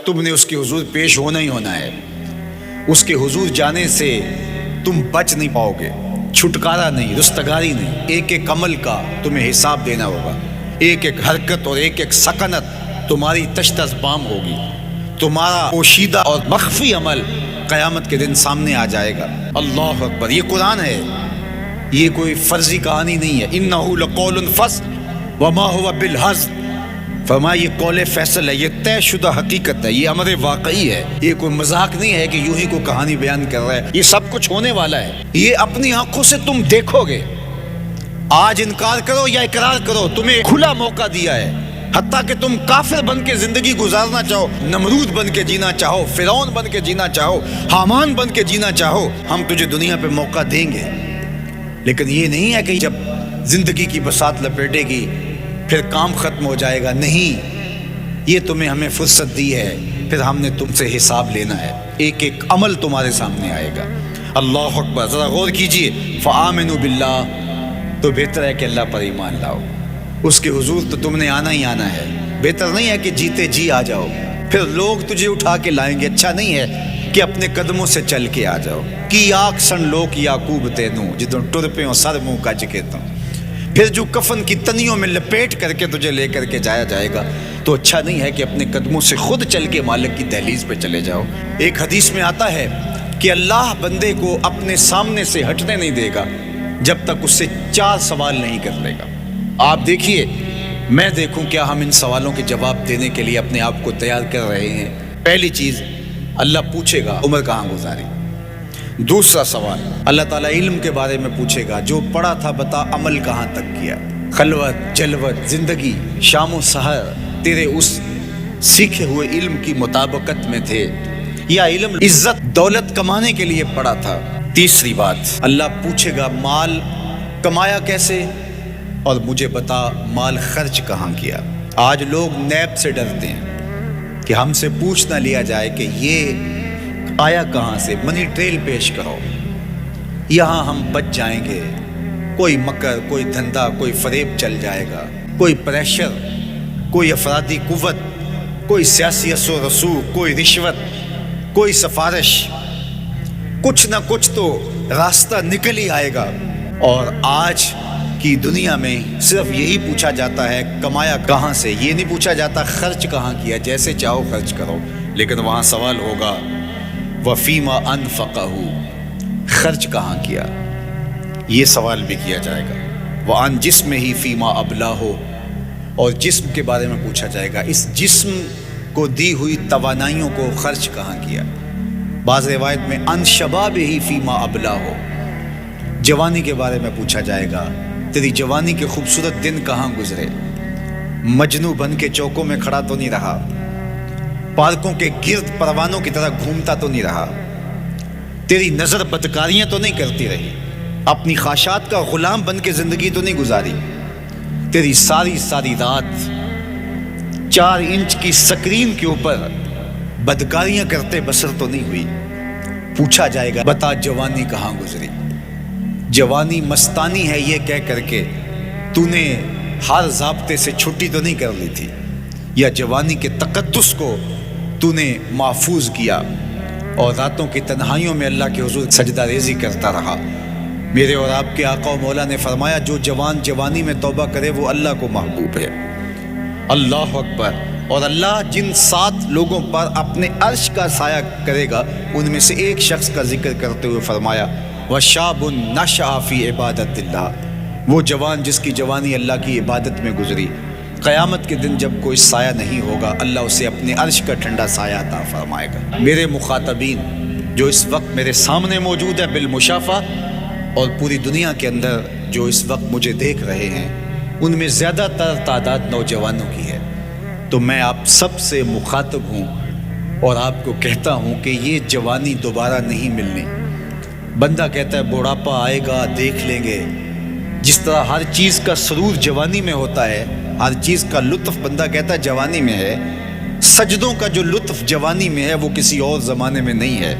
تم نے اس کے حضور پیش ہونا ہی ہونا ہے. اس کے حضور جانے سے تم بچ نہیں پاؤ گے، چھٹکارا نہیں، رستگاری نہیں. ایک ایک عمل کا تمہیں حساب دینا ہوگا. ایک ایک حرکت اور ایک ایک سکنت تمہاری تشت ازبام ہوگی. تمہارا پوشیدہ اور مخفی عمل قیامت کے دن سامنے آ جائے گا. اللہ اکبر. یہ قرآن ہے، یہ کوئی فرضی کہانی نہیں ہے. انہ لقول فصل وما هو بالہزل. فرمایا یہ قول فیصل ہے، یہ طے شدہ حقیقت ہے، یہ امر واقعی ہے. یہ کوئی مذاق نہیں ہے کہ یوں ہی کوئی کہانی بیان کر رہا ہے. یہ سب کچھ ہونے والا ہے. یہ اپنی آنکھوں سے تم دیکھو گے. آج انکار کرو یا اقرار کرو، تمہیں کھلا موقع دیا ہے. حتیٰ کہ تم کافر بن کے زندگی گزارنا چاہو، نمرود بن کے جینا چاہو، فرعون بن کے جینا چاہو، حامان بن کے جینا چاہو، ہم تجھے دنیا پہ موقع دیں گے. لیکن یہ نہیں ہے کہ جب زندگی کی بساط لپیٹے گی پھر کام ختم ہو جائے گا. نہیں، یہ تمہیں ہمیں فرصت دی ہے، پھر ہم نے تم سے حساب لینا ہے. ایک ایک عمل تمہارے سامنے آئے گا. اللہ اکبر. ذرا غور کیجئے. فآمنوا باللہ، تو بہتر ہے کہ اللہ پر ایمان لاؤ. اس کے حضور تو تم نے آنا ہی آنا ہے. بہتر نہیں ہے کہ جیتے جی آ جاؤ، پھر لوگ تجھے اٹھا کے لائیں گے. اچھا نہیں ہے کہ اپنے قدموں سے چل کے آ جاؤ. کی آگ سن لوک یعقوب تینوں جدوں ٹر پہ ہوں سر منہ کج کے تو. پھر جو کفن کی تنیوں میں لپیٹ کر کے تجھے لے کر کے جایا جائے گا، تو اچھا نہیں ہے کہ اپنے قدموں سے خود چل کے مالک کی دہلیز پہ چلے جاؤ. ایک حدیث میں آتا ہے کہ اللہ بندے کو اپنے سامنے سے ہٹنے نہیں دے گا جب تک اس سے 4 سوال نہیں کر لے گا. آپ دیکھیے، میں دیکھوں کیا ہم ان سوالوں کے جواب دینے کے لیے اپنے آپ کو تیار کر رہے ہیں. پہلی چیز، اللہ پوچھے گا عمر کہاں گزاری. دوسرا سوال، اللہ تعالیٰ علم کے بارے میں پوچھے گا. جو پڑھا تھا بتا، عمل کہاں تک کیا. خلوت، جلوت، زندگی، شام و سحر تیرے اس سیکھے ہوئے علم کی مطابقت میں تھے، یا علم عزت دولت کمانے کے لیے پڑھا تھا. تیسری بات، اللہ پوچھے گا مال کمایا کیسے، اور مجھے بتا مال خرچ کہاں کیا. آج لوگ نیب سے ڈرتے ہیں کہ ہم سے پوچھ نہ لیا جائے کہ یہ آیا کہاں سے. منی ٹریل پیش کرو، یہاں ہم بچ جائیں گے. کوئی مکر، کوئی دھندا، کوئی فریب چل جائے گا، کوئی پریشر، کوئی افرادی قوت، کوئی سیاسی اثر و رسوخ، کوئی رشوت، کوئی سفارش. کچھ نہ کچھ تو راستہ نکل ہی آئے گا. اور آج کی دنیا میں صرف یہی پوچھا جاتا ہے کمایا کہاں سے. یہ نہیں پوچھا جاتا خرچ کہاں کیا. جیسے چاہو خرچ کرو، لیکن وہاں سوال ہوگا وفیما انفقہ، خرچ کہاں کیا. یہ سوال بھی کیا جائے گا. وعن جسم ہی فیما ابلاہ، اور جسم کے بارے میں پوچھا جائے گا اس جسم کو دی ہوئی توانائیوں کو خرچ کہاں کیا. بعض روایت میں ان شباب ہی فیما ابلاہ، جوانی کے بارے میں پوچھا جائے گا تیری جوانی کے خوبصورت دن کہاں گزرے. مجنو بن کے چوکوں میں کھڑا تو نہیں رہا، پارکوں کے گرد پروانوں کی طرح گھومتا تو نہیں رہا، تیری نظر بدکاریاں تو نہیں کرتی رہی، اپنی خواہشات کا غلام بن کے زندگی تو نہیں گزاری، تیری ساری رات 4 انچ کی سکرین کے اوپر بدکاریاں کرتے بسر تو نہیں ہوئی. پوچھا جائے گا بتا جوانی کہاں گزری. جوانی مستانی ہے یہ کہہ کر کے تو نے ہر ضابطے سے چھٹی تو نہیں کر لی تھی، یا جوانی کے تقدس کو تو نے محفوظ کیا اور راتوں کی تنہائیوں میں اللہ کے حضور سجدہ ریزی کرتا رہا. میرے اور آپ کے آقا و مولا نے فرمایا جو جوان جوانی میں توبہ کرے وہ اللہ کو محبوب ہے. اللہ اکبر. اور اللہ جن 7 لوگوں پر اپنے عرش کا سایہ کرے گا ان میں سے ایک شخص کا ذکر کرتے ہوئے فرمایا وَشَابٌ نَشَأَ فِي عِبَادَةِ اللَّهِ، وہ جوان جس کی جوانی اللہ کی عبادت میں گزری. قیامت کے دن جب کوئی سایہ نہیں ہوگا اللہ اسے اپنے عرش کا ٹھنڈا سایہ عطا فرمائے گا. میرے مخاطبین جو اس وقت میرے سامنے موجود ہے بالمشافہ، اور پوری دنیا کے اندر جو اس وقت مجھے دیکھ رہے ہیں، ان میں زیادہ تر تعداد نوجوانوں کی ہے. تو میں آپ سب سے مخاطب ہوں اور آپ کو کہتا ہوں کہ یہ جوانی دوبارہ نہیں ملنی. بندہ کہتا ہے بڑھاپا آئے گا دیکھ لیں گے. جس طرح ہر چیز کا سرور جوانی میں ہوتا ہے، ہر چیز کا لطف بندہ کہتا ہے جوانی میں ہے، سجدوں کا جو لطف جوانی میں ہے وہ کسی اور زمانے میں نہیں ہے.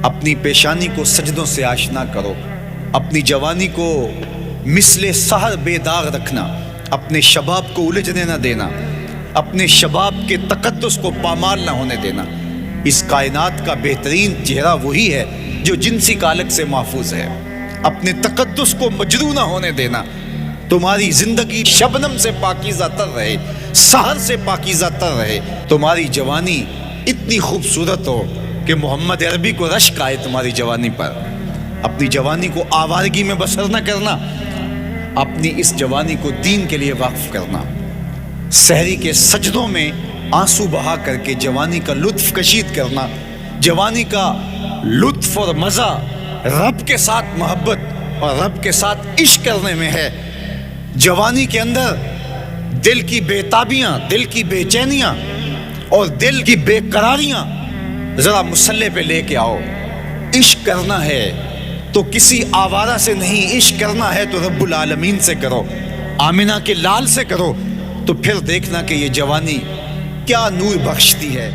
اپنی پیشانی کو سجدوں سے آشنا کرو، اپنی جوانی کو مثل سحر بے داغ رکھنا، اپنے شباب کو الجھنے نہ دینا. اپنے شباب کے تقدس کو پامال نہ ہونے دینا۔ اس کائنات کا بہترین چہرہ وہی ہے جو جنسی کالک سے محفوظ ہے۔ اپنے تقدس کو مجروح نہ ہونے دینا۔ تمہاری زندگی شبنم سے پاکیزہ تر رہے، سحر سے پاکیزہ تر رہے۔ تمہاری جوانی اتنی خوبصورت ہو کہ محمد عربی کو رشک آئے تمہاری جوانی پر۔ اپنی جوانی کو آوارگی میں بسر نہ کرنا، اپنی اس جوانی کو دین کے لیے وقف کرنا۔ سحری کے سجدوں میں آنسو بہا کر کے جوانی کا لطف کشید کرنا۔ جوانی کا لطف اور مزہ رب کے ساتھ محبت اور رب کے ساتھ عشق کرنے میں ہے۔ جوانی کے اندر دل کی بے تابیاں، دل کی بے چینیاں اور دل کی بے قراریاں ذرا مسلح پہ لے کے آؤ۔ عشق کرنا ہے تو کسی آوارہ سے نہیں، عشق کرنا ہے تو رب العالمین سے کرو، آمنہ کے لال سے کرو، تو پھر دیکھنا کہ یہ جوانی کیا نور بخشتی ہے۔